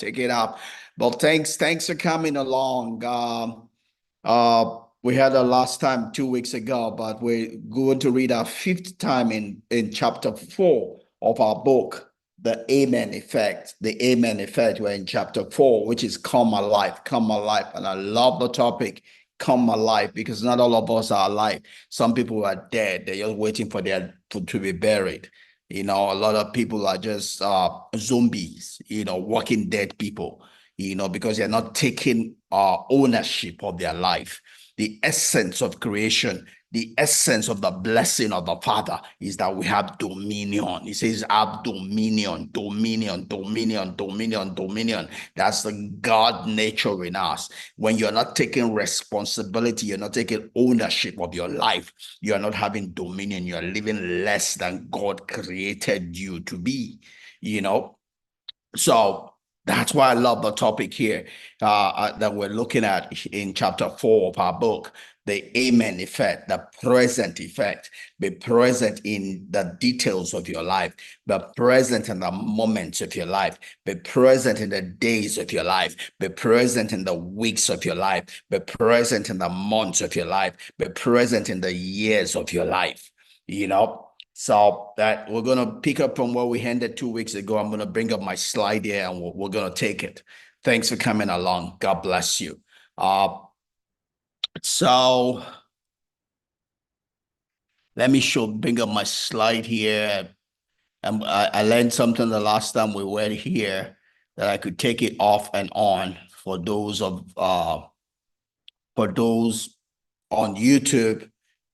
take it up. But thanks for coming along. We had our last time 2 weeks ago, but we're going to read our fifth time in chapter 4 of our book, The Amen Effect. The Amen Effect. We're in chapter 4, which is Come Alive, Come Alive. And I love the topic, Come Alive, because not all of us are alive. Some people are dead. They're just waiting for to be buried. A lot of people are just zombies, walking dead people, because they're not taking ownership of their life. The essence of creation, the essence of the blessing of the Father is that we have dominion. He says, have dominion, dominion, dominion, dominion, dominion. That's the God nature in us. When you're not taking responsibility, you're not taking ownership of your life, you're not having dominion, you're living less than God created you to be, So that's why I love the topic here that we're looking at in chapter 4 of our book, the Amen Effect, the present effect. Be present in the details of your life. Be present in the moments of your life. Be present in the days of your life. Be present in the weeks of your life. Be present in the months of your life. Be present in the years of your life. So that we're going to pick up from where we ended 2 weeks ago. I'm going to bring up my slide here and we're going to take it. Thanks for coming along. God bless you. So let me bring up my slide here. I learned something the last time we were here that I could take it off and on for those on YouTube.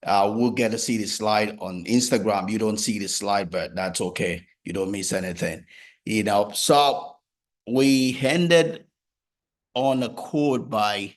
We'll get to see the slide on Instagram. You don't see the slide, but that's okay. You don't miss anything. So we ended on a quote by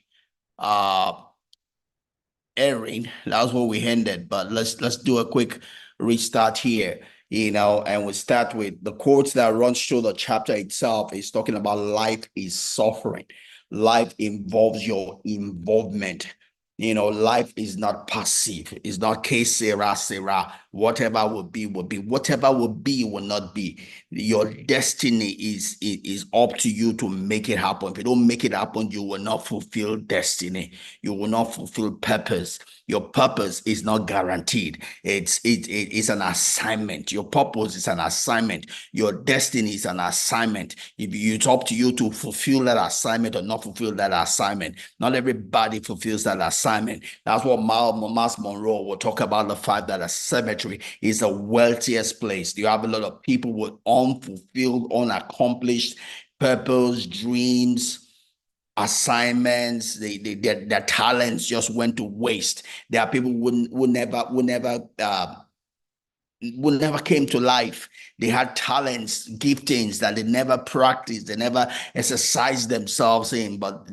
Erin. That's where we ended, but let's do a quick restart here. And we start with the quotes that runs through the chapter itself. Is talking about life is suffering. Life involves your involvement. Life is not passive. It's not que sera, sera. Whatever will be, will be. Whatever will be, will not be. Your destiny is up to you to make it happen. If you don't make it happen, you will not fulfill destiny. You will not fulfill purpose. Your purpose is not guaranteed. It's an assignment. Your purpose is an assignment. Your destiny is an assignment. It's up to you to fulfill that assignment or not fulfill that assignment. Not everybody fulfills that assignment. That's what Miles Monroe will talk about, the fact that a cemetery is the wealthiest place. You have a lot of people with unfulfilled, unaccomplished purpose, dreams, assignments. Their talents just went to waste. There are people who never came to life. They had talents, giftings that they never practiced, they never exercised themselves in, but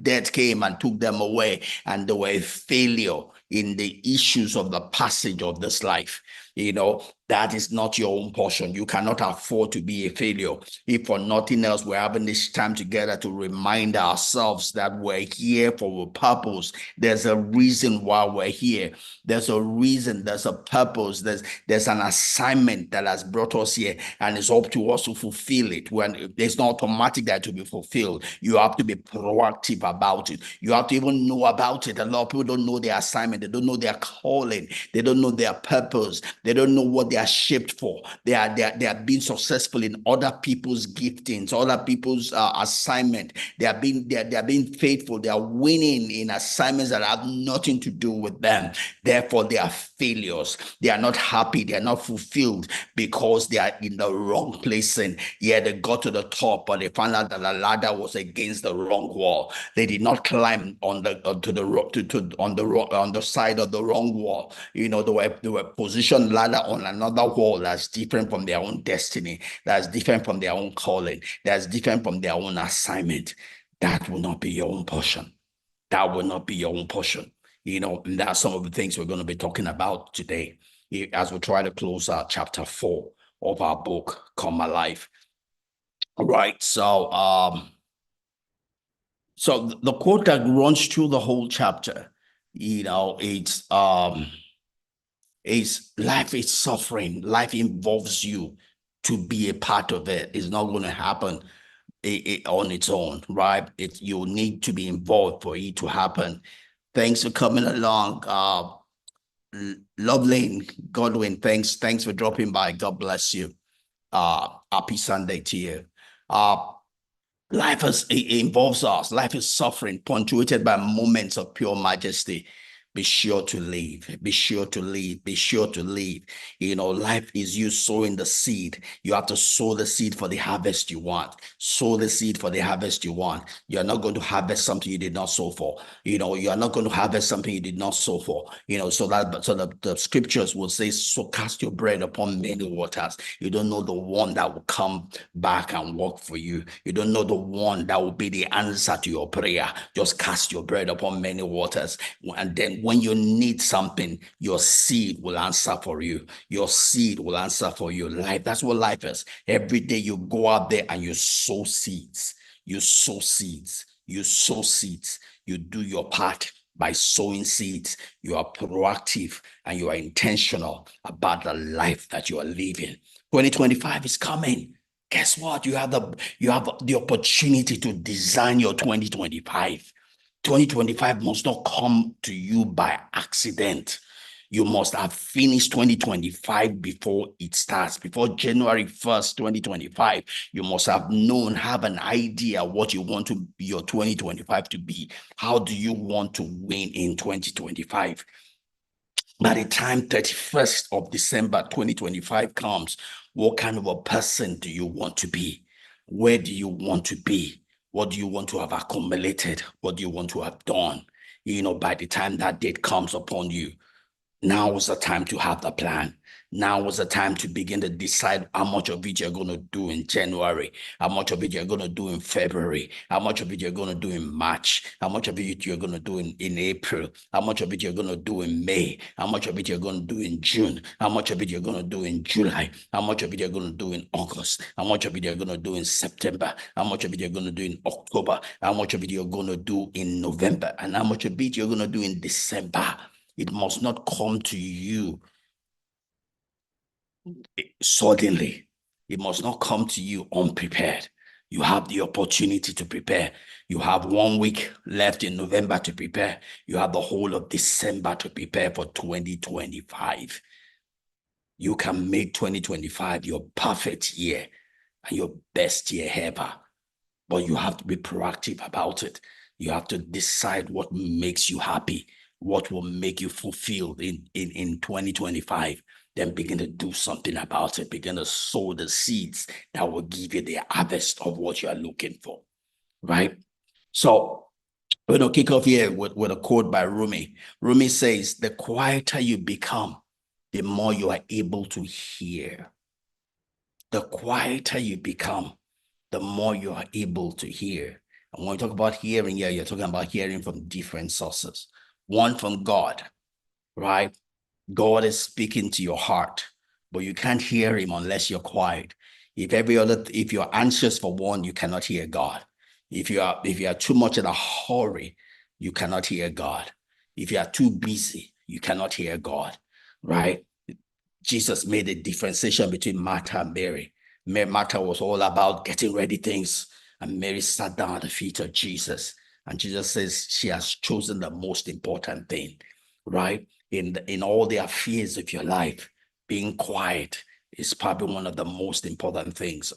death came and took them away, and they were a failure in the issues of the passage of this life. That is not your own portion. You cannot afford to be a failure. If for nothing else, we're having this time together to remind ourselves that we're here for a purpose. There's a reason why we're here. There's a reason, there's a purpose, there's an assignment that has brought us here, and it's up to us to fulfill it. When it's not automatic that to be fulfilled, you have to be proactive about it. You have to even know about it. A lot of people don't know their assignment, they don't know their calling, they don't know their purpose, they don't know what they are shaped for. They are being successful in other people's giftings, other people's assignment. They are being faithful. They are winning in assignments that have nothing to do with them. Therefore, they are failures. They are not happy. They are not fulfilled because they are in the wrong place. And yeah, they got to the top, but they found out that the ladder was against the wrong wall. They did not climb on the side of the wrong wall. They were positioned ladder on another wall that's different from their own destiny, that's different from their own calling, that's different from their own assignment. That will not be your own portion. That will not be your own portion. And that's some of the things we're going to be talking about today as we try to close out chapter 4 of our book, Come Alive. All right. So the quote that runs through the whole chapter, it's life is suffering. Life involves you to be a part of it. It's not going to happen on its own, right? You need to be involved for it to happen. Thanks for coming along. Loveline Godwin, thanks for dropping by. God bless you. Happy Sunday to you. Uh, Life it involves us. Life is suffering, punctuated by moments of pure majesty. Be sure to live. Be sure to live. Be sure to live. Life is you sowing the seed. You have to sow the seed for the harvest you want. Sow the seed for the harvest you want. You're not going to harvest something you did not sow for. You are not going to harvest something you did not sow for. So the scriptures will say, so cast your bread upon many waters. You don't know the one that will come back and work for you. You don't know the one that will be the answer to your prayer. Just cast your bread upon many waters. And then when you need something, your seed will answer for you. Your seed will answer for you. Life, that's what life is. Every day you go out there and you sow seeds. You sow seeds. You sow seeds. You do your part by sowing seeds. You are proactive and you are intentional about the life that you are living. 2025 is coming. Guess what? You have the opportunity to design your 2025. 2025 must not come to you by accident. You must have finished 2025 before it starts. Before January 1st, 2025, you must have have an idea what you want your 2025 to be. How do you want to win in 2025? By the time 31st of December 2025 comes, what kind of a person do you want to be? Where do you want to be? What do you want to have accumulated? What do you want to have done? By the time that date comes upon you, now is the time to have the plan. Now is the time to begin to decide how much of it you're going to do in January, how much of it you're going to do in February, how much of it you're going to do in March, how much of it you're going to do in April, how much of it you're going to do in May, how much of it you're going to do in June, how much of it you're going to do in July, how much of it you're going to do in August, how much of it you're going to do in September, how much of it you're going to do in October, how much of it you're going to do in November, and how much of it you're going to do in December. It must not come to you suddenly. It must not come to you unprepared. You have the opportunity to prepare. You have 1 week left in November to prepare. You have the whole of December to prepare for 2025. You can make 2025 your perfect year and your best year ever. But you have to be proactive about it. You have to decide what makes you happy, what will make you fulfilled in 2025. Then begin to do something about it. Begin to sow the seeds that will give you the harvest of what you are looking for, right? So we're going to kick off here with a quote by Rumi. Rumi says, the quieter you become, the more you are able to hear. The quieter you become, the more you are able to hear. And when we talk about hearing here, you're talking about hearing from different sources. One from God, right? God is speaking to your heart, but you can't hear him unless you're quiet. If you're anxious for one, you cannot hear God. If you are too much in a hurry, you cannot hear God. If you are too busy, you cannot hear God, right? Jesus made a differentiation between Martha and Mary. Martha was all about getting ready things, and Mary sat down at the feet of Jesus. And Jesus says she has chosen the most important thing, right? In all the affairs of your life, being quiet is probably one of the most important things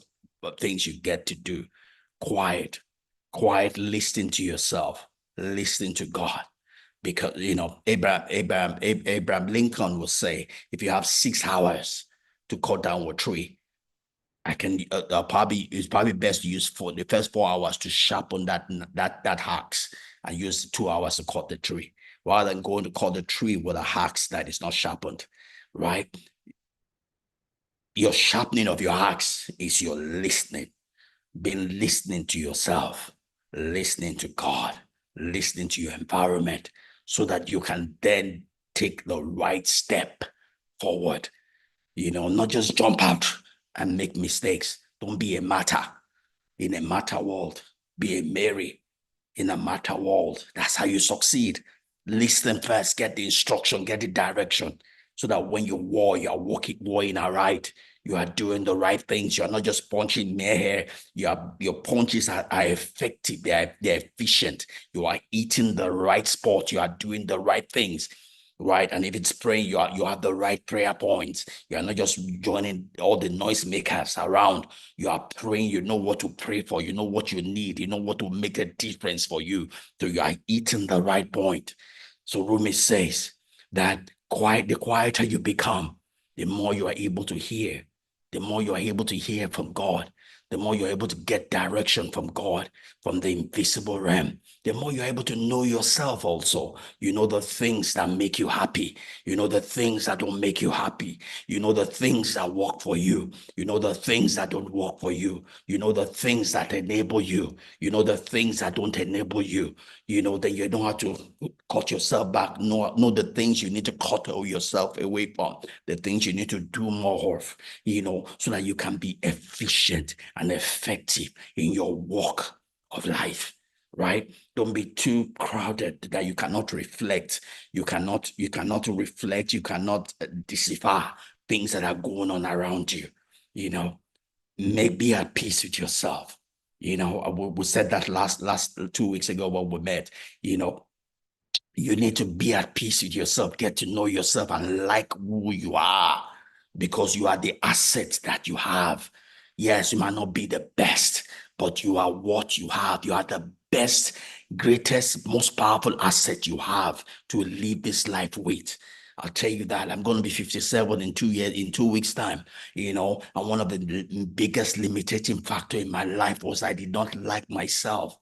you get to do. Quiet, listening to yourself, listening to God. Because Abraham Lincoln will say, if you have 6 hours to cut down a tree, it's probably best to use for the first 4 hours to sharpen that axe and use 2 hours to cut the tree, rather than going to cut the tree with a axe that is not sharpened, right? Your sharpening of your axe is your listening, being listening to yourself, listening to God, listening to your environment, so that you can then take the right step forward. Not just jump out and make mistakes. Don't be a Martha in a Martha world. Be a Mary in a Martha world. That's how you succeed. Listen first, get the instruction, get the direction, so that when you war, you're warring aright. You are doing the right things. You are not just punching mere hair. Your punches are effective. They're efficient. You are eating the right sport. You are doing the right things. Right. And if it's praying, you have the right prayer points. You are not just joining all the noisemakers around. You are praying, you know what to pray for, you know what you need, you know what will make a difference for you. So you are eating the right point. So Rumi says that the quieter you become, the more you are able to hear, the more you are able to hear from God, the more you're able to get direction from God, from the invisible realm, the more you're able to know yourself also. You know the things that make you happy. You know the things that don't make you happy. You know the things that work for you. You know the things that don't work for you. You know the things that enable you. You know the things that don't enable you. You know that you don't have to cut yourself back. Know the things you need to cut yourself away from. The things you need to do more of, so that you can be efficient and effective in your walk of life, right? Don't be too crowded that you cannot reflect. You cannot reflect. You cannot decipher things that are going on around you. Be at peace with yourself. We said that last 2 weeks ago when we met. You need to be at peace with yourself, get to know yourself and like who you are, because you are the assets that you have. Yes, you might not be the best, but you are what you have. You are the best, greatest, most powerful asset you have to live this life with. I'll tell you that I'm going to be 57 in 2 years, in 2 weeks' time. And one of the biggest limiting factor in my life was I did not like myself.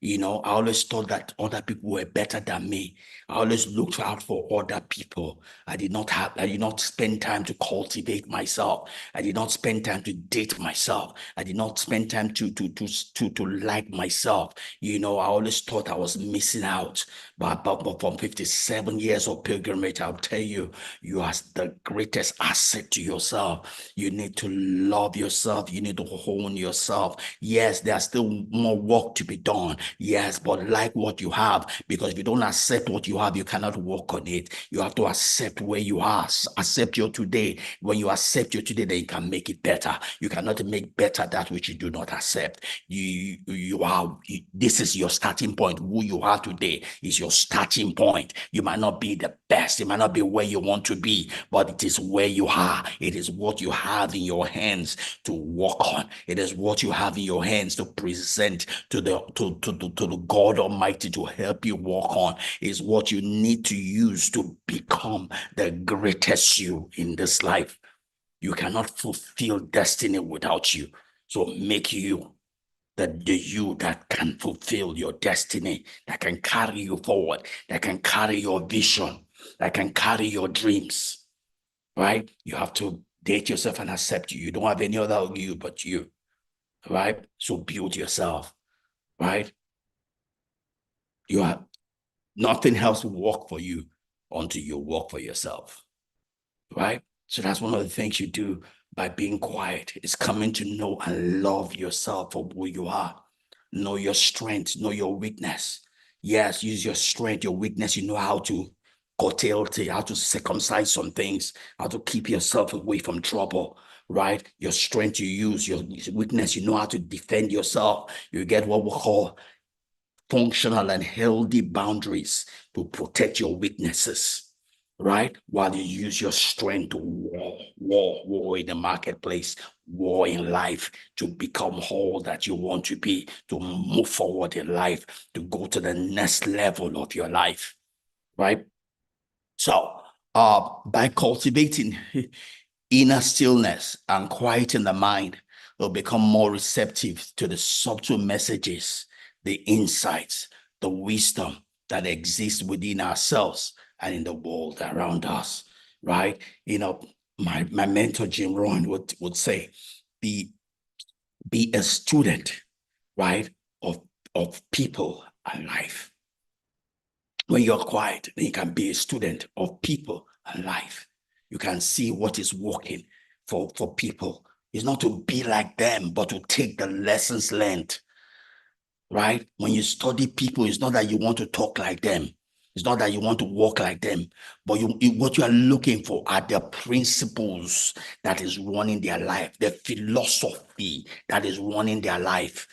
I always thought that other people were better than me. I always looked out for other people. I did not spend time to cultivate myself. I did not spend time to date myself. I did not spend time to like myself. I always thought I was missing out. But from 57 years of pilgrimage, I'll tell you, you are the greatest asset to yourself. You need to love yourself. You need to hone yourself. Yes, there's still more work to be done. Yes, but like what you have, because if you don't accept what you have, you cannot work on it. You have to accept where you are. Accept your today. When you accept your today, then you can make it better. You cannot make better that which you do not accept. This is your starting point. Who you are today is your starting point. You might not be the best. It might not be where you want to be, but it is where you are. It is what you have in your hands to work on. It is what you have in your hands to present to the God Almighty to help you walk on. Is what you need to use to become the greatest you in this life. You cannot fulfill destiny without you. So make you the you that can fulfill your destiny, that can carry you forward, that can carry your vision, that can carry your dreams, right? You have to date yourself and accept you. You don't have any other you but you, right? So build yourself, right? You have nothing else will work for you until you work for yourself, right? So that's one of the things you do by being quiet. It's coming to know and love yourself for who you are. Know your strength, know your weakness. Yes, use your strength, your weakness. You know how to curtail it, how to circumcise some things, how to keep yourself away from trouble, right? Your strength you use, your weakness, you know how to defend yourself. You get what we call functional and healthy boundaries to protect your weaknesses, right? While you use your strength to war in the marketplace, war in life, to become all that you want to be, to move forward in life, to go to the next level of your life, right? So, by cultivating inner stillness and quieting the mind, will become more receptive to the subtle messages, the insights, the wisdom that exists within ourselves and in the world around us, right? My mentor Jim Rohn would say, be a student, right, of people and life. When you're quiet, then you can be a student of people and life. You can see what is working for people. It's not to be like them, but to take the lessons learned, right? When you study people, it's not that you want to talk like them. It's not that you want to walk like them, but what you are looking for are the principles that is running their life, the philosophy that is running their life,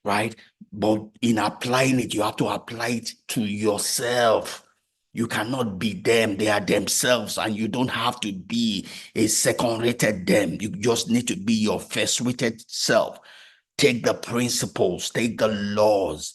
right? But in applying it, you have to apply it to yourself. You cannot be them. They are themselves, and you don't have to be a second-rated them. You just need to be your first-rated self. Take the principles, take the laws,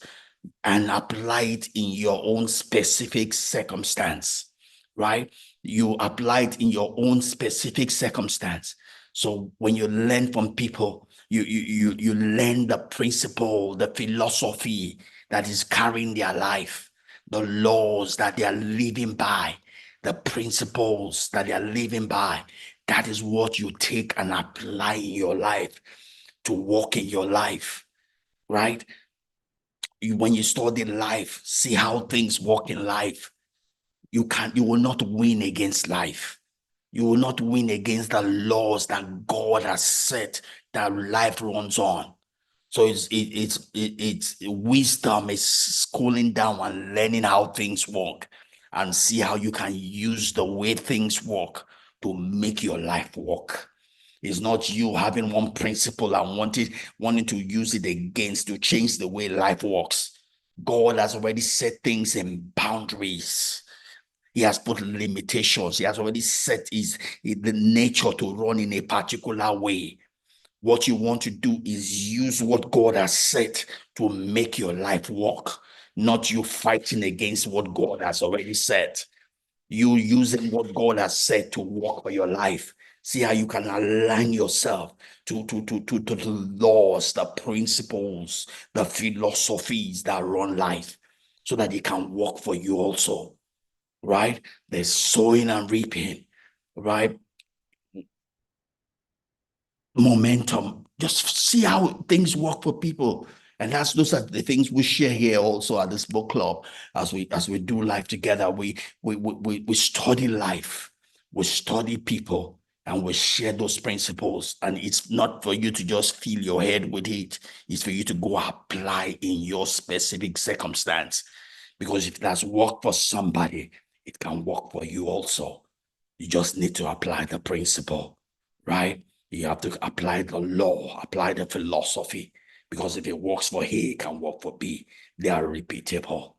and apply it in your own specific circumstance, right? You apply it in your own specific circumstance. So when you learn from people, you learn the principle, the philosophy that is carrying their life, the laws that they are living by, the principles that they are living by. That is what you take and apply in your life to walk in your life, right? When you study life, see how things work in life, you will not win against life. You will not win against the laws that God has set that life runs on. So it's wisdom is schooling down and learning how things work and see how you can use the way things work to make your life work. It's not you having one principle and wanting to use it against to change the way life works. God has already set things in boundaries. He has put limitations. He has already set the nature to run in a particular way. What you want to do is use what God has set to make your life work, not you fighting against what God has already set. You using what God has said to work for your life. See how you can align yourself to the laws, the principles, the philosophies that run life so that it can work for you also, right? There's sowing and reaping, right? Momentum. Just see how things work for people. And those are the things we share here also at this book club as we do life together. We study life, we study people, and we share those principles. And it's not for you to just fill your head with it, it's for you to go apply in your specific circumstance. Because if it has worked for somebody, it can work for you also. You just need to apply the principle, right? You have to apply the law, apply the philosophy, because if it works for A, it can work for B. They are repeatable,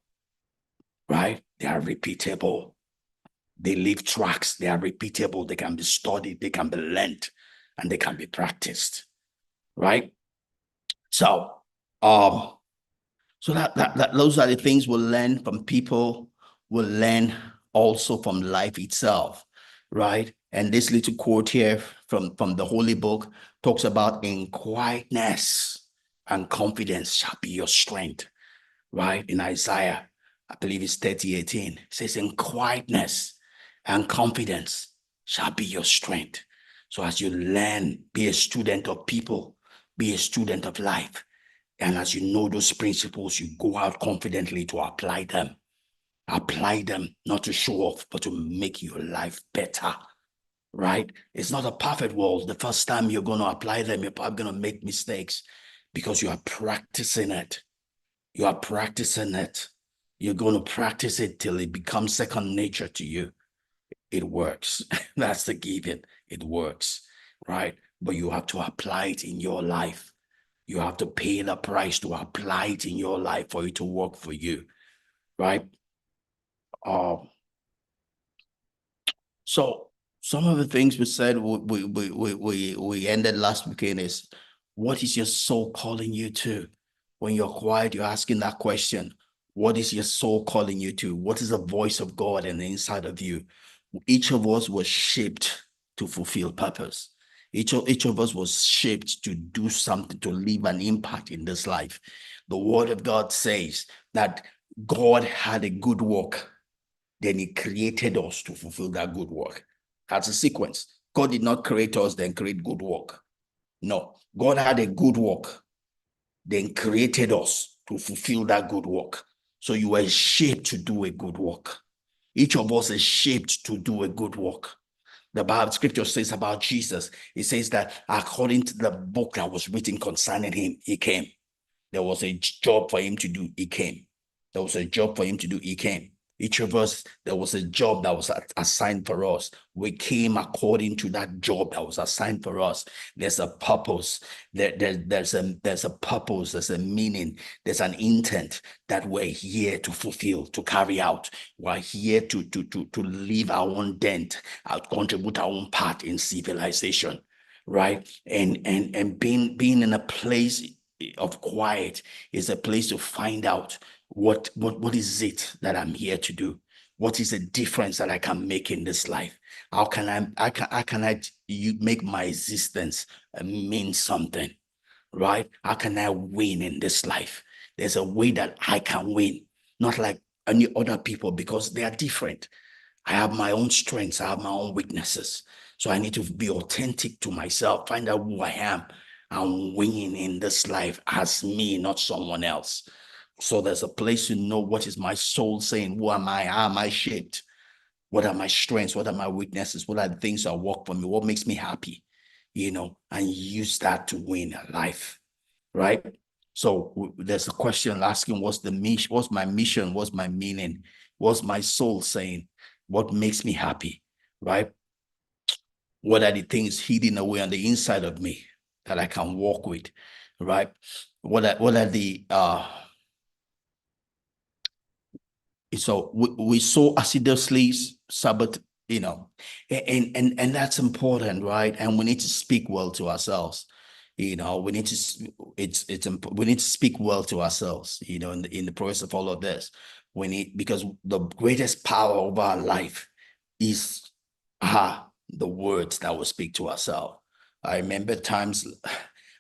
right? They are repeatable. They leave tracks. They are repeatable. They can be studied. They can be learned, and they can be practiced, right? So, um, so those are the things we'll learn from people. We'll learn also from life itself, right? And this little quote here from the Holy Book talks about in quietness and confidence shall be your strength, right? In Isaiah, I believe it's 30:18. It says, in quietness and confidence shall be your strength. So as you learn, be a student of people, be a student of life. And as you know those principles, you go out confidently to apply them. Apply them not to show off, but to make your life better, right? It's not a perfect world. The first time you're going to apply them, you're probably going to make mistakes because you are practicing it. You are practicing it. You're going to practice it till it becomes second nature to you. It works. That's the given. It works, right? But you have to apply it in your life. You have to pay the price to apply it in your life for it to work for you, right? Um, so some of the things we said we ended last weekend is, what is your soul calling you to? When you're quiet, you're asking that question. What is your soul calling you to? What is the voice of God in the inside of you? Each of us was shaped to fulfill purpose. Each of us was shaped to do something, to leave an impact in this life. The word of God says that God had a good work, then he created us to fulfill that good work. That's a sequence. God did not create us, then create good work. No, God had a good work, then created us to fulfill that good work. So you were shaped to do a good work. Each of us is shaped to do a good work. The Bible scripture says about Jesus, it says that according to the book that was written concerning him, he came. There was a job for him to do, he came. There was a job for him to do, he came. Each of us, there was a job that was assigned for us. We came according to that job that was assigned for us. There's a purpose. There's a purpose. There's a meaning. There's an intent that we're here to fulfill, to carry out. We're here to leave our own dent, contribute our own part in civilization, right? And being in a place of quiet is a place to find out what is it that I'm here to do? What is the difference that I can make in this life? How can I you make my existence mean something, right? How can I win in this life? There's a way that I can win, not like any other people, because they are different. I have my own strengths, I have my own weaknesses. So I need to be authentic to myself, find out who I am, and win in this life as me, not someone else. So there's a place to know what is my soul saying. Who am I? How am I shaped? What are my strengths? What are my weaknesses? What are the things that work for me? What makes me happy? And use that to win a life, right? So there's a question asking, what's the mission? What's my mission? What's my meaning? What's my soul saying? What makes me happy, right? What are the things hidden away on the inside of me that I can walk with, right? What are the so we so assiduously sabbath, and that's important, right? And we need to speak well to ourselves. We need to we need to speak well to ourselves, in the process of all of this. Because the greatest power over our life is the words that we speak to ourselves. I remember times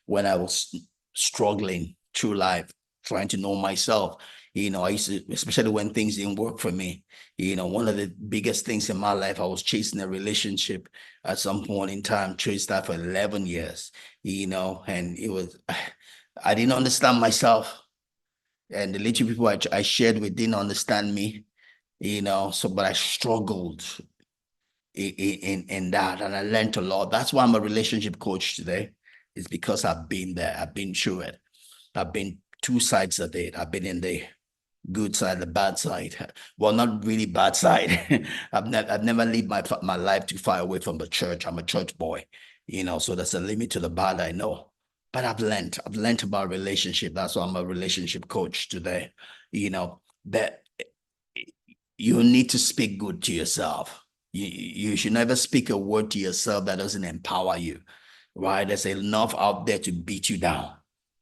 when I was struggling through life, trying to know myself. I used to, especially when things didn't work for me. One of the biggest things in my life, I was chasing a relationship at some point in time, chased that for 11 years, and it was, I didn't understand myself. And the little people I shared with didn't understand me, but I struggled in that, and I learned a lot. That's why I'm a relationship coach today. It's because I've been there. I've been through it. I've been two sides of it. I've been in the good side, the bad side. Well, not really bad side. I've never lived my life too far away from the church. I'm a church boy, so there's a limit to the bad I know. But I've learned about relationship. That's why I'm a relationship coach today. That you need to speak good to yourself. You should never speak a word to yourself that doesn't empower you, right? There's enough out there to beat you down.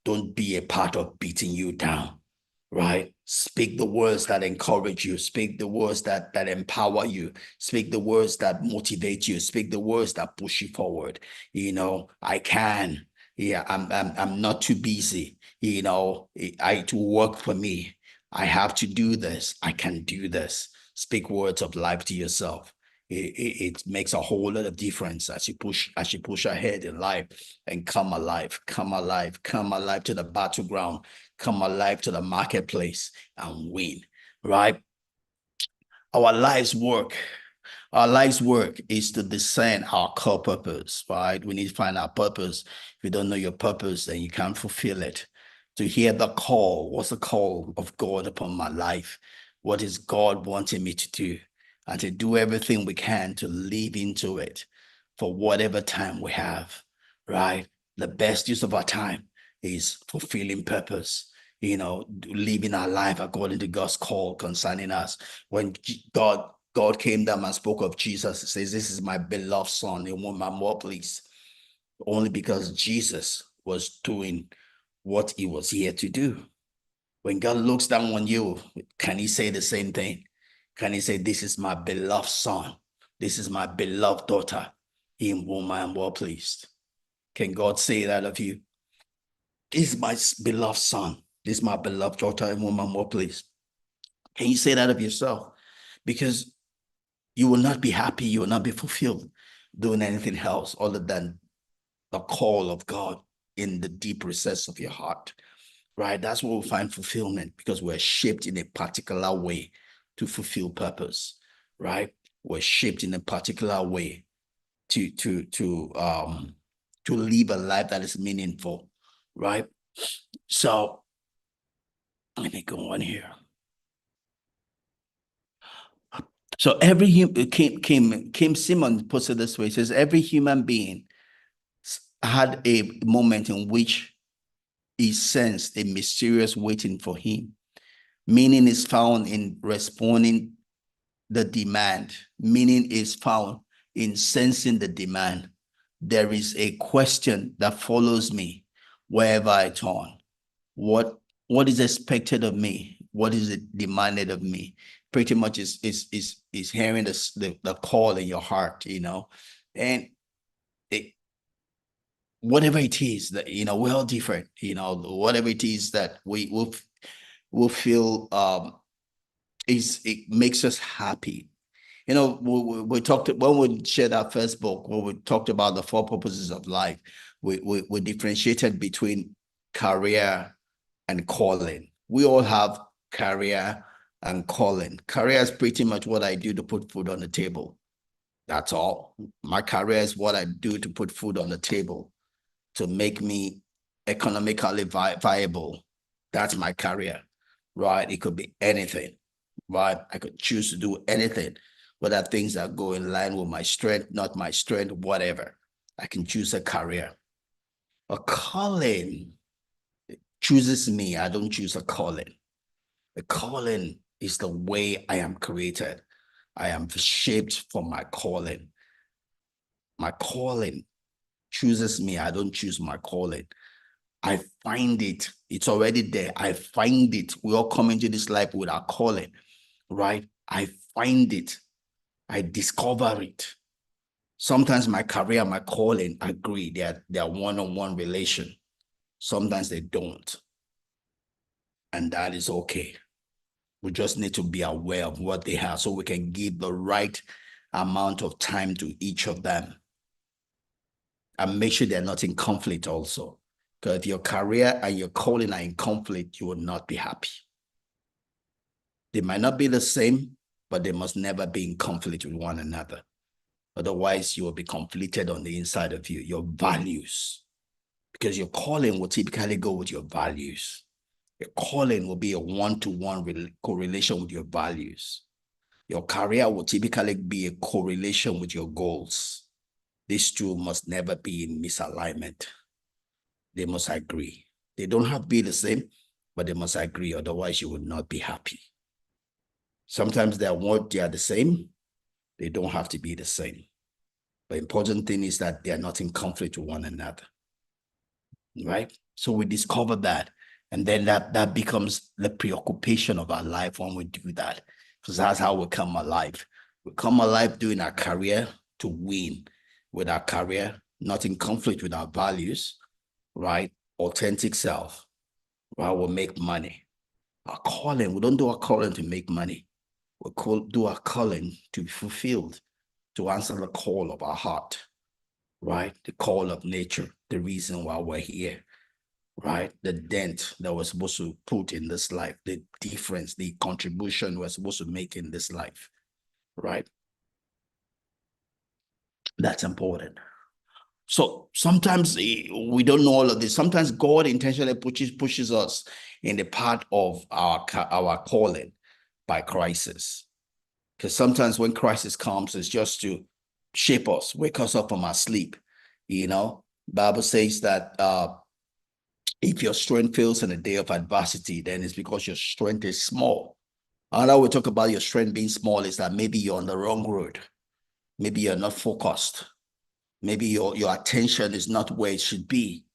Don't be a part of beating you down, right? Speak the words that encourage you. Speak the words that empower you. Speak the words that motivate you. Speak the words that push you forward. I can. Yeah, I'm not too busy. To work for me. I have to do this. I can do this. Speak words of life to yourself. It makes a whole lot of difference as you push ahead in life and come alive, come alive to the battleground, come alive to the marketplace and win, right? Our lives work. Our life's work is to discern our core purpose, right? We need to find our purpose. If you don't know your purpose, then you can't fulfill it. To hear the call, what's the call of God upon my life? What is God wanting me to do? And to do everything we can to live into it for whatever time we have, right? The best use of our time is fulfilling purpose, living our life according to God's call concerning us. When God came down and spoke of Jesus, it says, "This is my beloved son, in whom I'm well pleased." Only because Jesus was doing what he was here to do. When God looks down on you, can he say the same thing? Can he say, "This is my beloved son. This is my beloved daughter, in whom I am well pleased"? Can God say that of you? "This is my beloved son. This is my beloved daughter, in whom I'm well pleased"? Can you say that of yourself? Because you will not be happy, you will not be fulfilled doing anything else other than the call of God in the deep recess of your heart, right? That's where we'll find fulfillment, because we're shaped in a particular way to fulfill purpose, right? We're shaped in a particular way to live a life that is meaningful, right? So let me go on here. So every Kim Simon puts it this way. He says every human being had a moment in which he sensed a mysterious waiting for him. Meaning is found in responding the demand. Meaning is found in sensing the demand. There is a question that follows me wherever I turn. What is expected of me? What is it demanded of me? Pretty much is hearing the call in your heart, and it, whatever it is that we're all different, whatever it is that we will feel it makes us happy. We talked when we shared our first book, when we talked about the four purposes of life, we differentiated between career and calling. We all have career and calling. Career is pretty much what I do to put food on the table. That's all. My career is what I do to put food on the table, to make me economically viable. That's my career, right? It could be anything, right? I could choose to do anything, whether things that go in line with my strength, not my strength, whatever. I can choose a career. A calling chooses me. I don't choose a calling. A calling is the way I am created. I am shaped for my calling. My calling chooses me. I don't choose my calling. I find it. It's already there. I find it. We all come into this life with our calling, right? I find it. I discover it. Sometimes my career, my calling agree. They're one-on-one relation. Sometimes they don't. And that is okay. We just need to be aware of what they have so we can give the right amount of time to each of them. And make sure they're not in conflict also. Because if your career and your calling are in conflict, you will not be happy. They might not be the same, but they must never be in conflict with one another. Otherwise, you will be conflicted on the inside of you, your values. Because your calling will typically go with your values. Your calling will be a one-to-one correlation with your values. Your career will typically be a correlation with your goals. These two must never be in misalignment. They must agree. They don't have to be the same, but they must agree. Otherwise, you will not be happy. Sometimes they are the same. They don't have to be the same. The important thing is that they are not in conflict with one another. Right? So we discover that. And then that becomes the preoccupation of our life when we do that. Because that's how we come alive. We come alive doing our career to win with our career, not in conflict with our values, right? Authentic self, right? We'll make money. Our calling, we don't do our calling to make money. We do our calling to be fulfilled, to answer the call of our heart, right? The call of nature, the reason why we're here, right? The dent that we're supposed to put in this life, the difference, the contribution we're supposed to make in this life, right? That's important. So sometimes we don't know all of this. Sometimes God intentionally pushes us in the path of our calling by crisis. Because sometimes when crisis comes, it's just to shape us, wake us up from our sleep. Bible says that if your strength fails in a day of adversity, then it's because your strength is small. Another we talk about your strength being small is that maybe you're on the wrong road. Maybe you're not focused. Maybe your attention is not where it should be.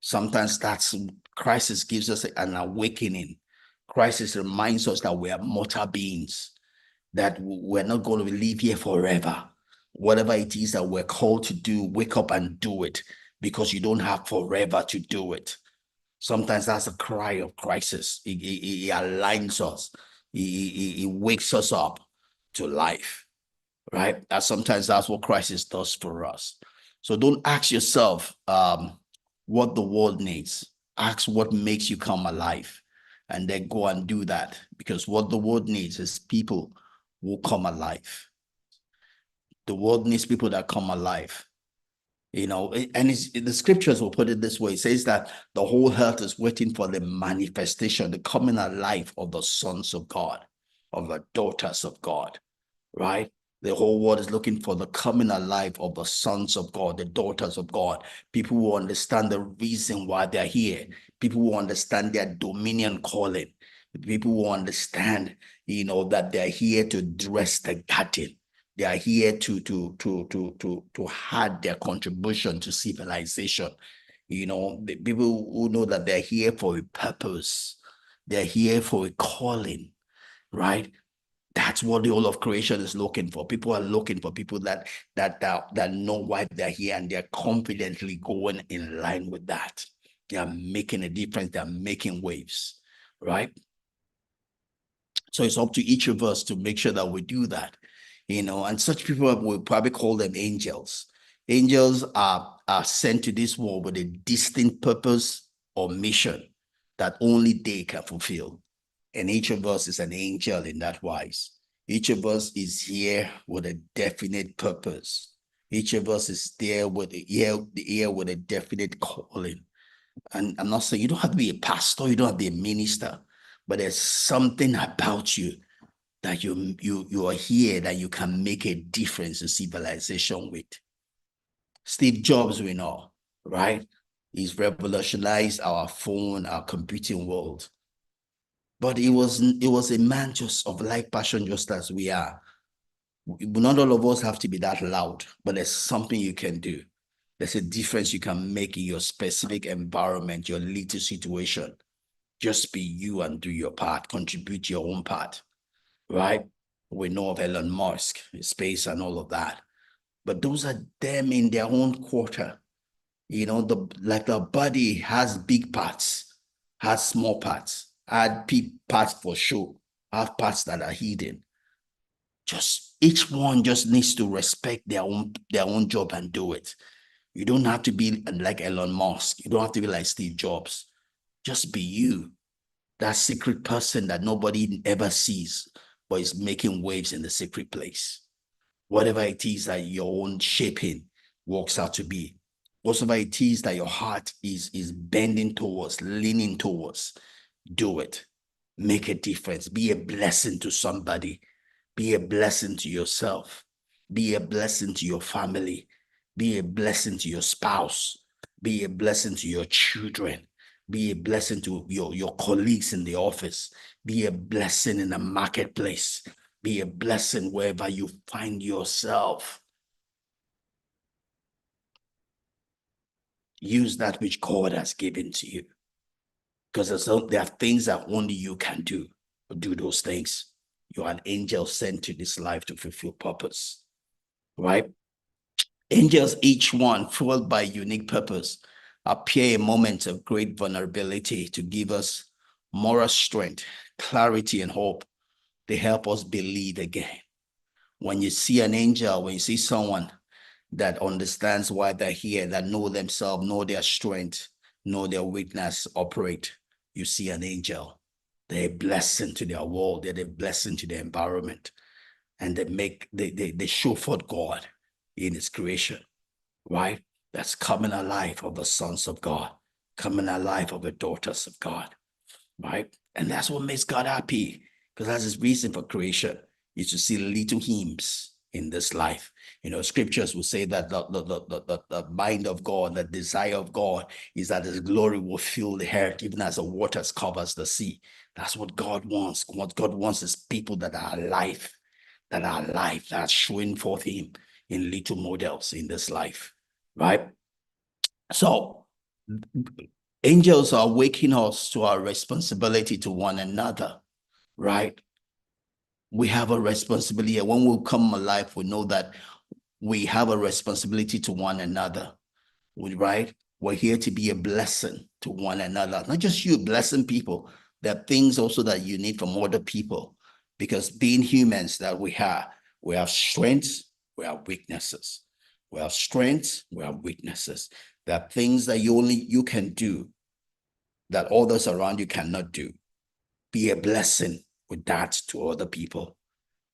Sometimes that's crisis gives us an awakening. Crisis reminds us that we are mortal beings, that we're not going to live here forever. Whatever it is that we're called to do, wake up and do it, because you don't have forever to do it. Sometimes that's a cry of crisis. It aligns us. It wakes us up to life, right? Sometimes that's what crisis does for us. So don't ask yourself what the world needs. Ask what makes you come alive, and then go and do that, because what the world needs is people who come alive. The world needs people that come alive. And the scriptures will put it this way. It says that the whole earth is waiting for the manifestation, the coming alive of the sons of God, of the daughters of God. right? The whole world is looking for the coming alive of the sons of God, the daughters of God, people who understand the reason why they're here, people who understand their dominion calling, people who understand, that they're here to dress the garden. They are here to add their contribution to civilization. The people who know that they're here for a purpose, they're here for a calling, right? That's what the whole of creation is looking for. People are looking for people that know why they're here, and they're confidently going in line with that. They are making a difference. They are making waves, right? So it's up to each of us to make sure that we do that, and such people we probably call them angels. Angels are sent to this world with a distinct purpose or mission that only they can fulfill. And each of us is an angel in that wise. Each of us is here with a definite purpose. Each of us is there with here with a definite calling. And I'm not saying you don't have to be a pastor, you don't have to be a minister, but there's something about you that you are here that you can make a difference in civilization with. Steve Jobs, we know, right? He's revolutionized our phone, our computing world. But it was a man just of like passion, just as we are. Not all of us have to be that loud, but there's something you can do. There's a difference you can make in your specific environment, your little situation. Just be you and do your part, contribute your own part, right? We know of Elon Musk, space and all of that. But those are them in their own quarter. The body has big parts, has small parts, had big parts for sure, have parts that are hidden. Just each one just needs to respect their own job and do it. You don't have to be like Elon Musk. You don't have to be like Steve Jobs. Just be you, that secret person that nobody ever sees, but is making waves in the secret place. Whatever it is that your own shaping works out to be, whatever it is that your heart is bending towards, leaning towards, do it. Make a difference. Be a blessing to somebody. Be a blessing to yourself. Be a blessing to your family. Be a blessing to your spouse. Be a blessing to your children. Be a blessing to your colleagues in the office. Be a blessing in the marketplace. Be a blessing wherever you find yourself. Use that which God has given to you. Because there are things that only you can do. Do those things. You're an angel sent to this life to fulfill purpose, right? Angels, each one fueled by unique purpose, appear in moments of great vulnerability to give us moral strength, clarity, and hope. They help us believe again. When you see an angel, when you see someone that understands why they're here, that know themselves, know their strength, know their weakness, operate, you see an angel. They're a blessing to their world. They're a blessing to their environment. And they show forth God in his creation, right? That's coming alive of the sons of God, coming alive of the daughters of God, right? And that's what makes God happy, because that's his reason for creation, is to see little hymns in this life. Scriptures will say that the mind of God, the desire of God is that his glory will fill the earth, even as the waters covers the sea. That's what God wants. What God wants is people that are alive, that are showing forth him in little models in this life, right? So angels are waking us to our responsibility to one another, right? We have a responsibility. And when we come alive, we know that we have a responsibility to one another, right? We're here to be a blessing to one another. Not just you blessing people. There are things also that you need from other people, because being humans that we have strengths, we have weaknesses. We have strengths, we have weaknesses. There are things that you can do that others around you cannot do. Be a blessing with that to other people.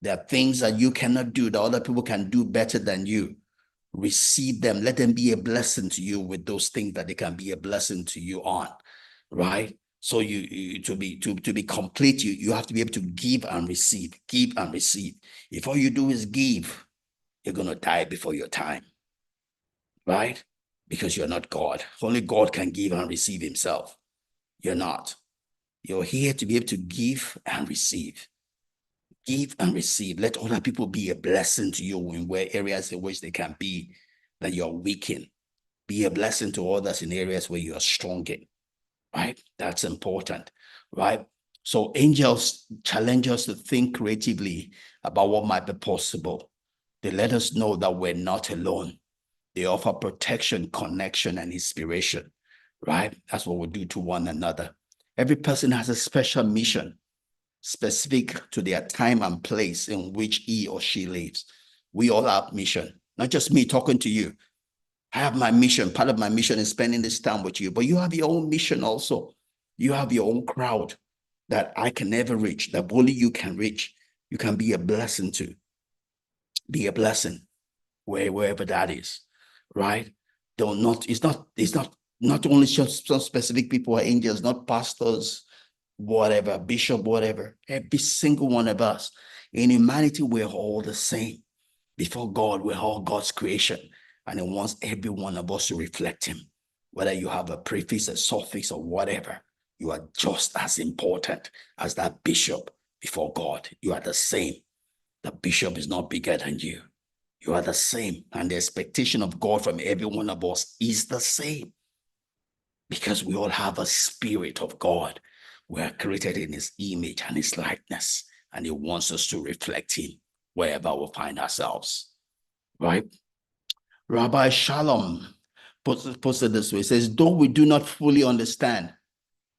There are things that you cannot do that other people can do better than you. Receive them. Let them be a blessing to you with those things that they can be a blessing to you on, right? So to be complete, you have to be able to give and receive, give and receive. If all you do is give, you're going to die before your time, right? Because you're not God. Only God can give and receive himself. You're not. You're here to be able to give and receive. Give and receive. Let other people be a blessing to you in where areas in which they can be that you're weak in. Be a blessing to others in areas where you are strong in, right? That's important, right? So angels challenge us to think creatively about what might be possible. They let us know that we're not alone. They offer protection, connection, and inspiration, right? That's what we do to one another. Every person has a special mission specific to their time and place in which he or she lives. We all have mission, not just me talking to you. I have my mission. Part of my mission is spending this time with you, but you have your own mission also. You have your own crowd that I can never reach, that only you can reach. You can be a blessing to. Be a blessing wherever that is, right? Don't not, not only just some specific people or angels, not pastors, whatever, bishop, whatever. Every single one of us. In humanity, we're all the same. Before God, we're all God's creation. And He wants every one of us to reflect Him. Whether you have a prefix, a suffix, or whatever, you are just as important as that bishop before God. You are the same. The bishop is not bigger than you. You are the same. And the expectation of God from every one of us is the same. Because we all have a spirit of God. We are created in His image and His likeness. And He wants us to reflect Him wherever we find ourselves. Right? Rabbi Shalom puts it this way. He says, though we do not fully understand,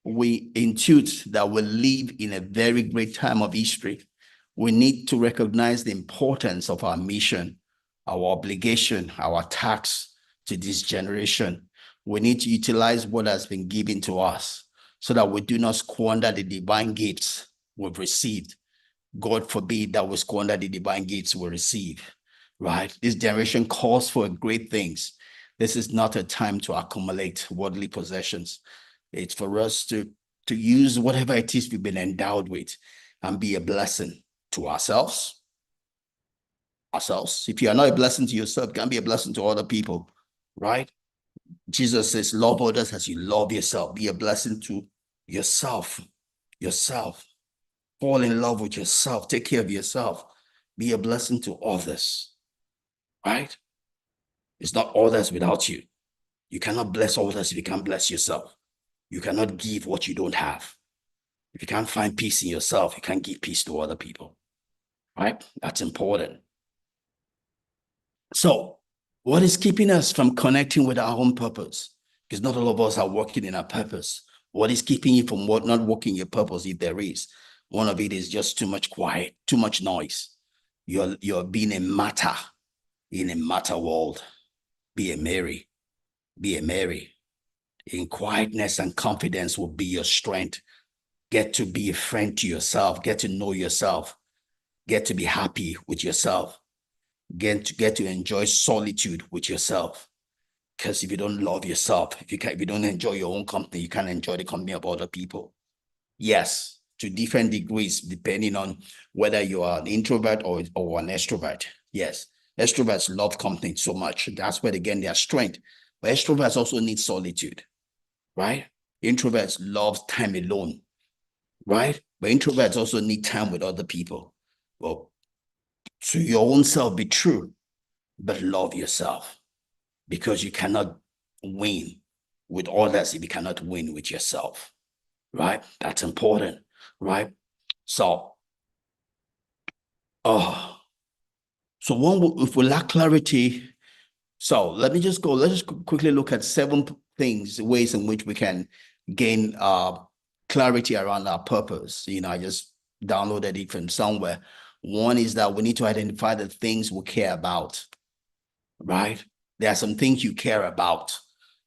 we intuit that we live in a very great time of history. We need to recognize the importance of our mission, our obligation, our task to this generation. We need to utilize what has been given to us so that we do not squander the divine gifts we've received. God forbid that we squander the divine gifts we receive, right? This generation calls for great things. This is not a time to accumulate worldly possessions. It's for us to use whatever it is we've been endowed with and be a blessing to ourselves. If you are not a blessing to yourself, you can be a blessing to other people, right? Jesus says, love others as you love yourself. Be a blessing to yourself. Fall in love with yourself. Take care of yourself. Be a blessing to others, right? It's not others without you. You cannot bless others if you can't bless yourself. You cannot give what you don't have. If you can't find peace in yourself, you can't give peace to other people, right? That's important. So, what is keeping us from connecting with our own purpose? Because not all of us are working in our purpose. What is keeping you from not working your purpose, if there is? One of it is just too much quiet, too much noise. You're being a matter in a matter world. Be a Mary. Be a Mary. In quietness and confidence will be your strength. Get to be a friend to yourself. Get to know yourself. Get to be happy with yourself. Get to enjoy solitude with yourself. Because if you don't love yourself, if you don't enjoy your own company, you can't enjoy the company of other people. Yes, to different degrees, depending on whether you are an introvert or an extrovert. Yes, extroverts love company so much. That's where they get their strength. But extroverts also need solitude, right? Introverts love time alone, right? But introverts also need time with other people. Well, to your own self, be true, but love yourself, because you cannot win with others if you cannot win with yourself, right? That's important, right? So, if we lack clarity, so let's just quickly look at 7 things, ways in which we can gain clarity around our purpose. I just downloaded it from somewhere. One is that we need to identify the things we care about, right? There are some things you care about.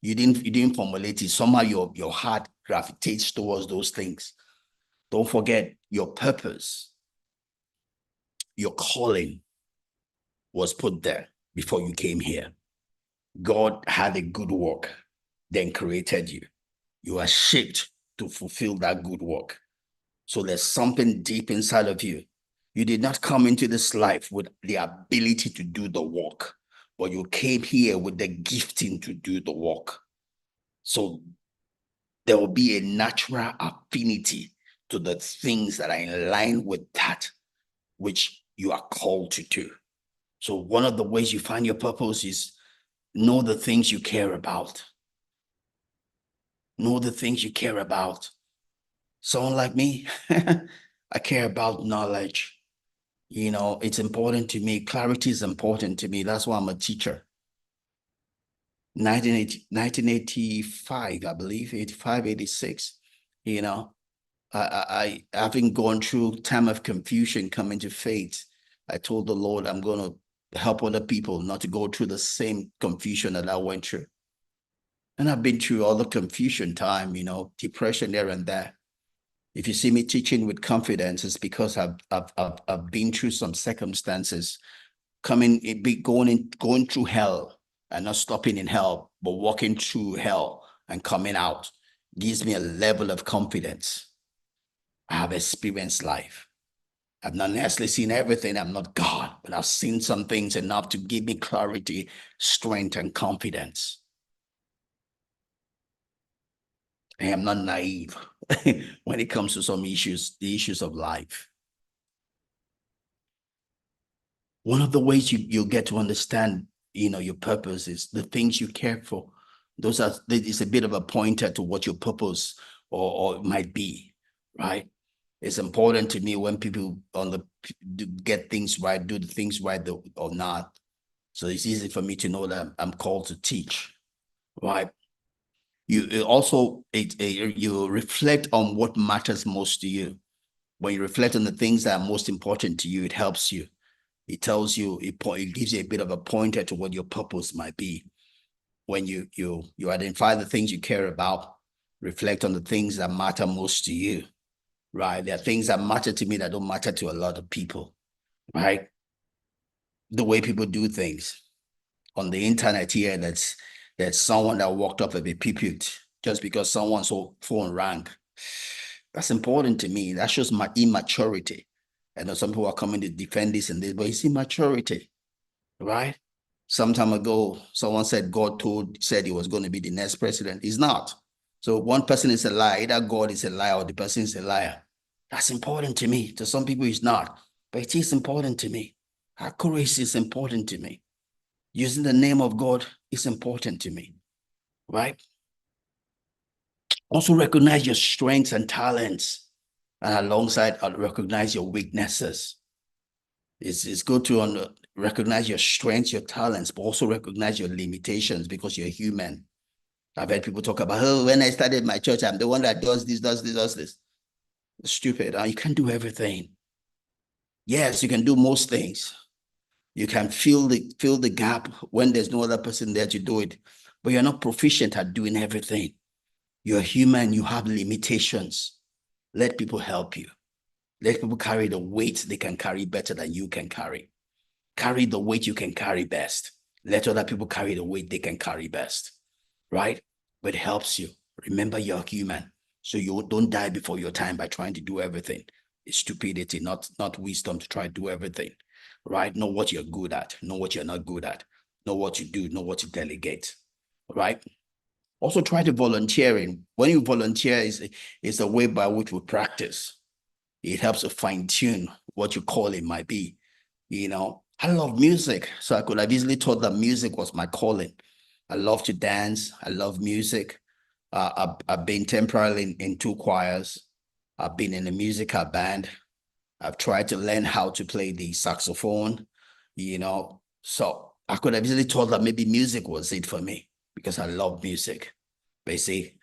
You didn't formulate it. Somehow your heart gravitates towards those things. Don't forget your purpose, your calling was put there before you came here. God had a good work, then created you. You are shaped to fulfill that good work. So there's something deep inside of you. You did not come into this life with the ability to do the work, but you came here with the gifting to do the work. So there will be a natural affinity to the things that are in line with that which you are called to do. So one of the ways you find your purpose is know the things you care about. Know the things you care about. Someone like me, I care about knowledge. You know, it's important to me. Clarity is important to me. That's why I'm a teacher. 1985, I believe, 85, 86. You know, having gone through time of confusion, coming to faith, I told the Lord I'm going to help other people not to go through the same confusion that I went through. And I've been through all the confusion time, you know, depression there and there. If you see me teaching with confidence, it's because I've been through some circumstances, going through hell and not stopping in hell, but walking through hell and coming out gives me a level of confidence. I have experienced life. I've not necessarily seen everything. I'm not God, but I've seen some things enough to give me clarity, strength, and confidence. I am not naive when it comes to some issues, the issues of life. One of the ways you get to understand, you know, your purpose is the things you care for. It's a bit of a pointer to what your purpose or might be, right? It's important to me when people get things right, do the things right or not. So it's easy for me to know that I'm called to teach, right? You reflect on what matters most to you. When you reflect on the things that are most important to you, it helps you. It tells you, it gives you a bit of a pointer to what your purpose might be. When you identify the things you care about, reflect on the things that matter most to you, right? There are things that matter to me that don't matter to a lot of people, right? The way people do things on the internet here, that's someone that walked up a bit puput just because someone's phone rang. That's important to me. That shows my immaturity. I know some people are coming to defend this and this, but it's immaturity, right? Some time ago, someone said said he was going to be the next president. He's not. So one person is a liar. Either God is a liar or the person is a liar. That's important to me. To some people, it's not. But it is important to me. Accuracy is important to me. Using the name of God is important to me, right? Also recognize your strengths and talents, and alongside recognize your weaknesses. It's good to recognize your strengths, your talents, but also recognize your limitations because you're human. I've heard people talk about, oh, when I started my church, I'm the one that does this, does this, does this. It's stupid. You can't do everything. Yes, you can do most things. You can fill the gap when there's no other person there to do it, but you're not proficient at doing everything. You're human. You have limitations. Let people help you. Let people carry the weight they can carry better than you can carry. Carry the weight you can carry best. Let other people carry the weight they can carry best, right? But it helps you. Remember, you're human. So you don't die before your time by trying to do everything. It's stupidity, not wisdom to try to do everything, right? Know what you're good at. Know what you're not good at. Know what you do. Know what to delegate, right? Also try to volunteering. When you volunteer, is a way by which we practice. It helps to fine tune what your calling might be. You know, I love music, so I could have easily thought that music was my calling. I love to dance. I love music. I've been temporarily in two choirs. I've been in a musical band. I've tried to learn how to play the saxophone, you know. So I could have easily thought that maybe music was it for me because I love music. But see,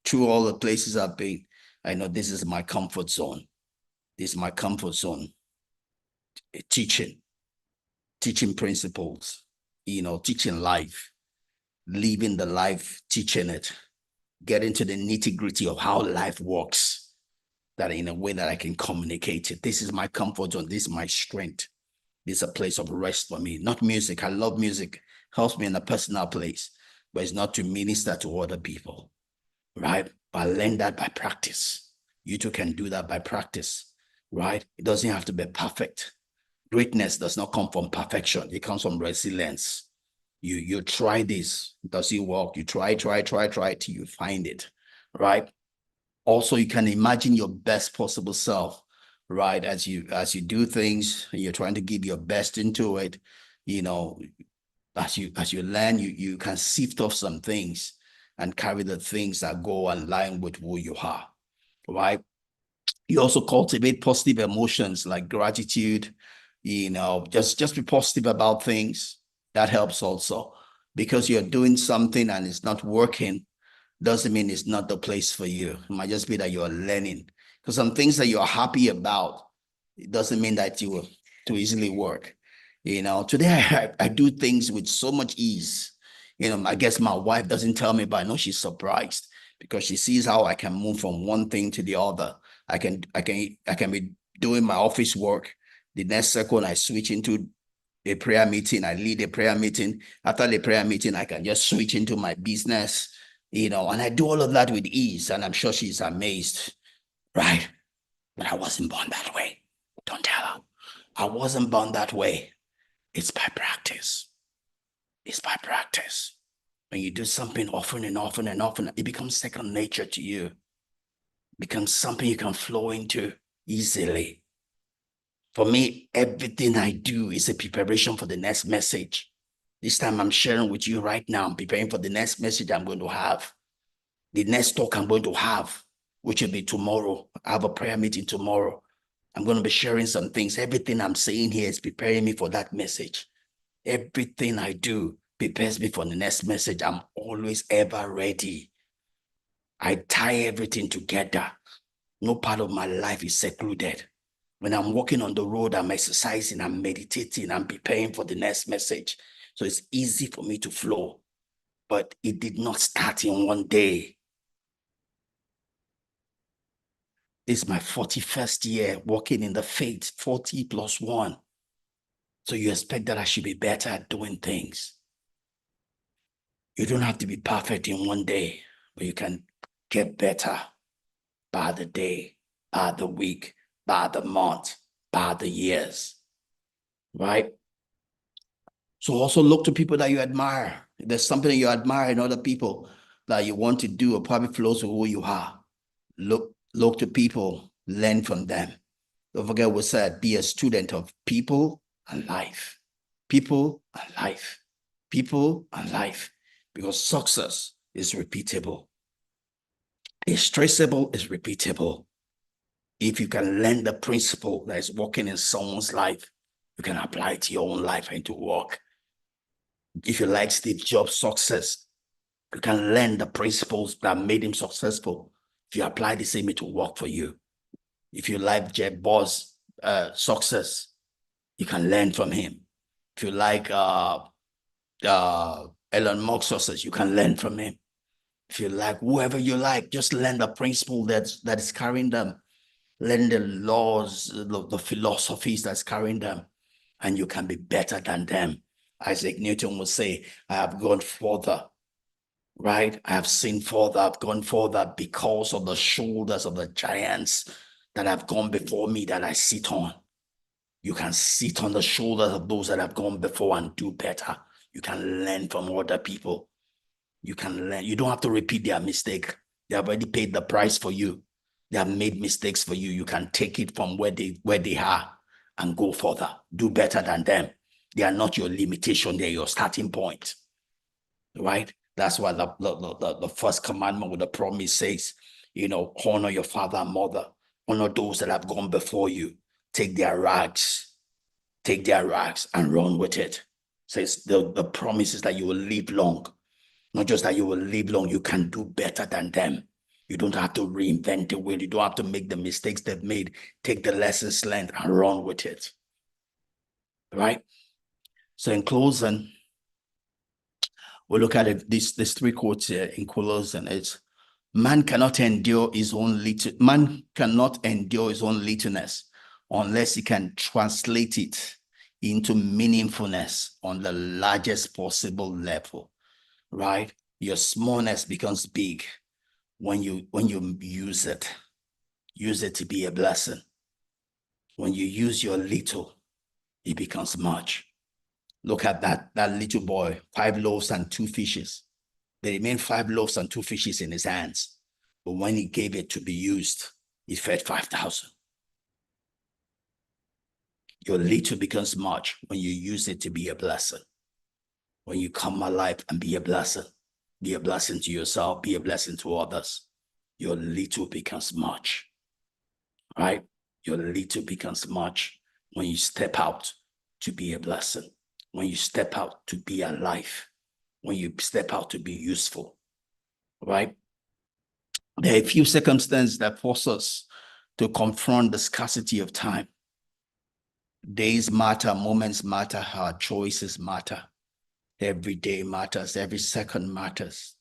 through all the places I've been, I know this is my comfort zone. This is my comfort zone. Teaching principles, you know, teaching life, living the life, teaching it, get into the nitty-gritty of how life works, that in a way that I can communicate it. This is my comfort zone. This is my strength. This is a place of rest for me. Not music. I love music. Helps me in a personal place, but it's not to minister to other people, right? But learn that by practice. You too can do that by practice, right? It doesn't have to be perfect. Greatness does not come from perfection. It comes from resilience. You try this. Does it work? You try till you find it, right? Also, you can imagine your best possible self, right? As you do things, you're trying to give your best into it, you know, as you learn, you can sift off some things and carry the things that go align with who you are, right? You also cultivate positive emotions like gratitude, just be positive about things. That helps also, because you're doing something and it's not working doesn't mean it's not the place for you. It might just be that you're learning, because some things that you're happy about, it doesn't mean that you will too easily work. Today I do things with so much ease. I guess my wife doesn't tell me, but I know she's surprised because she sees how I can move from one thing to the other. I can be doing my office work. The next second I switch into a prayer meeting. I lead a prayer meeting. After the prayer meeting, I can just switch into my business, and I do all of that with ease. And I'm sure she's amazed, right? But I wasn't born that way. Don't tell her. I wasn't born that way. It's by practice. It's by practice. When you do something often and often and often, it becomes second nature to you. It becomes something you can flow into easily. For me, everything I do is a preparation for the next message. This time I'm sharing with you right now. I'm preparing for the next message I'm going to have. The next talk I'm going to have, which will be tomorrow. I have a prayer meeting tomorrow. I'm going to be sharing some things. Everything I'm saying here is preparing me for that message. Everything I do prepares me for the next message. I'm always ever ready. I tie everything together. No part of my life is secluded. When I'm walking on the road, I'm exercising, I'm meditating, I'm preparing for the next message. So it's easy for me to flow. But it did not start in one day. It's my 41st year walking in the faith, 40 plus 1. So you expect that I should be better at doing things. You don't have to be perfect in one day, but you can get better by the day, by the week, by the month, by the years, right? So also look to people that you admire. If there's something that you admire in other people that you want to do, or probably flows with who you are. Look to people, learn from them. Don't forget what said, be a student of people and life. People and life. People and life. Because success is repeatable. It's traceable, it's repeatable. If you can learn the principle that is working in someone's life, you can apply it to your own life and to work. If you like Steve Jobs' success, you can learn the principles that made him successful. If you apply the same, it will work for you. If you like Jeff Bezos' success, you can learn from him. If you like Elon Musk's success, you can learn from him. If you like whoever you like, just learn the principle that is carrying them. Learn the laws, the philosophies that's carrying them, and you can be better than them. Isaac Newton would say, I have gone further, right? I have seen further, I've gone further because of the shoulders of the giants that have gone before me that I sit on. You can sit on the shoulders of those that have gone before and do better. You can learn from other people. You can learn. You don't have to repeat their mistake. They have already paid the price for you. They have made mistakes for you. You can take it from where they are and go further. Do better than them. They are not your limitation. They're your starting point, right? That's why the first commandment with the promise says, honor your father and mother. Honor those that have gone before you. Take their rags and run with it. Says the promise is that you will live long. Not just that you will live long, you can do better than them. You don't have to reinvent the wheel. You don't have to make the mistakes they've made. Take the lessons learned and run with it. Right? So in closing, we'll look at it, these 3 quotes here in closing. It's man cannot endure his own littleness unless he can translate it into meaningfulness on the largest possible level, right? Your smallness becomes big when you use it to be a blessing. When you use your little, it becomes much. Look at that little boy, 5 loaves and 2 fishes. There remained 5 loaves and 2 fishes in his hands. But when he gave it to be used, he fed 5,000. Your little becomes much when you use it to be a blessing. When you come alive and be a blessing to yourself, be a blessing to others. Your little becomes much, right? Your little becomes much when you step out to be a blessing, when you step out to be alive, when you step out to be useful, right? There are a few circumstances that force us to confront the scarcity of time. Days matter, moments matter, our choices matter. Every day matters, every second matters.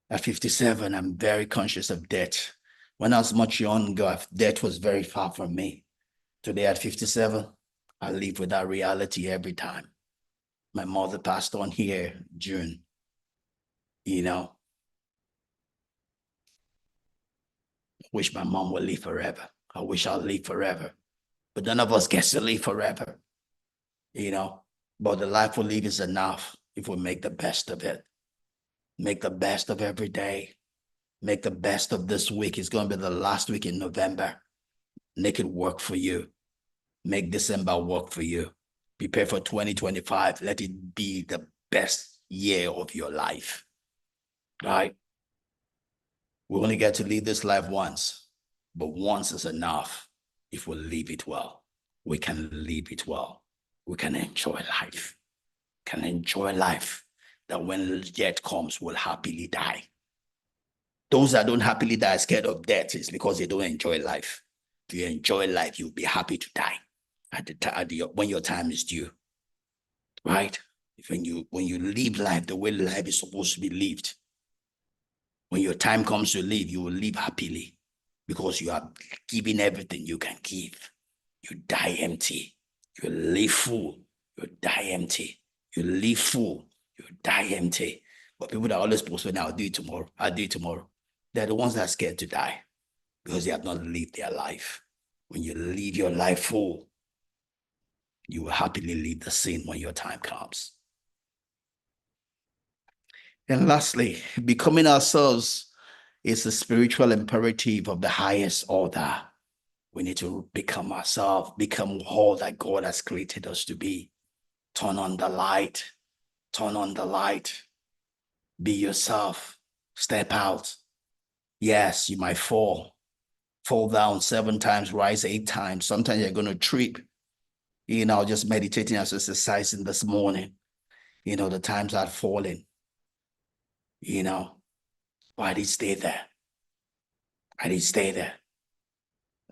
At 57, I'm very conscious of death. When I was much younger, death was very far from me. Today at 57, I live with that reality every time. My mother passed on here June, you know. Wish my mom would live forever. I wish I'll live forever. But none of us gets to live forever, you know. But the life we live is enough if we make the best of it. Make the best of every day. Make the best of this week. It's going to be the last week in November. Make it work for you. Make December work for you. Prepare for 2025. Let it be the best year of your life, right? We only get to live this life once, but once is enough. If we live it well, we can live it well. We can enjoy life. Can enjoy life that when death comes, will happily die. Those that don't happily die scared of death is because they don't enjoy life. If you enjoy life, you'll be happy to die when your time is due, right? When you live life the way life is supposed to be lived, when your time comes to live, you will live happily because you are giving everything you can give. You die empty. You live full. You die empty. You live full. You die empty. But people that always postpone, I'll do it tomorrow. I'll do it tomorrow. They're the ones that are scared to die because they have not lived their life. When you live your life full, you will happily leave the scene when your time comes. And lastly, becoming ourselves is a spiritual imperative of the highest order. We need to become ourselves, become all that God has created us to be. Turn on the light. Turn on the light. Be yourself. Step out. Yes, you might fall down 7 times, rise 8 times. Sometimes you're going to trip. Just meditating as exercising this morning. The times I'd fallen. Why did I stay there? I didn't stay there.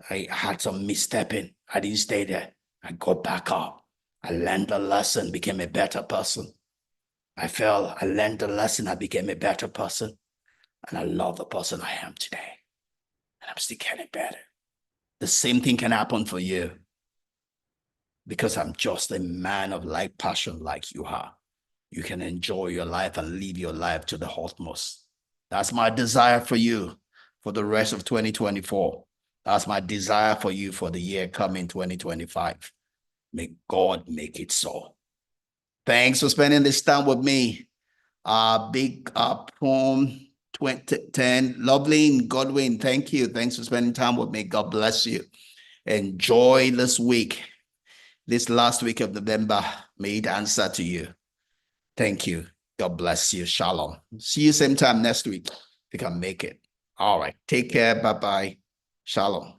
I had some misstepping. I didn't stay there. I got back up. I learned a lesson, became a better person. I fell. I learned a lesson. I became a better person. And I love the person I am today. And I'm still getting better. The same thing can happen for you because I'm just a man of like passion like you are. You can enjoy your life and live your life to the utmost. That's my desire for you for the rest of 2024. That's my desire for you for the year coming 2025. May God make it so. Thanks for spending this time with me. Big poem 2010. Loveline Godwin, thank you. Thanks for spending time with me. God bless you. Enjoy this week. This last week of November, may it answer to you. Thank you. God bless you. Shalom. See you same time next week if you can make it. All right. Take care. Bye-bye. Shalom.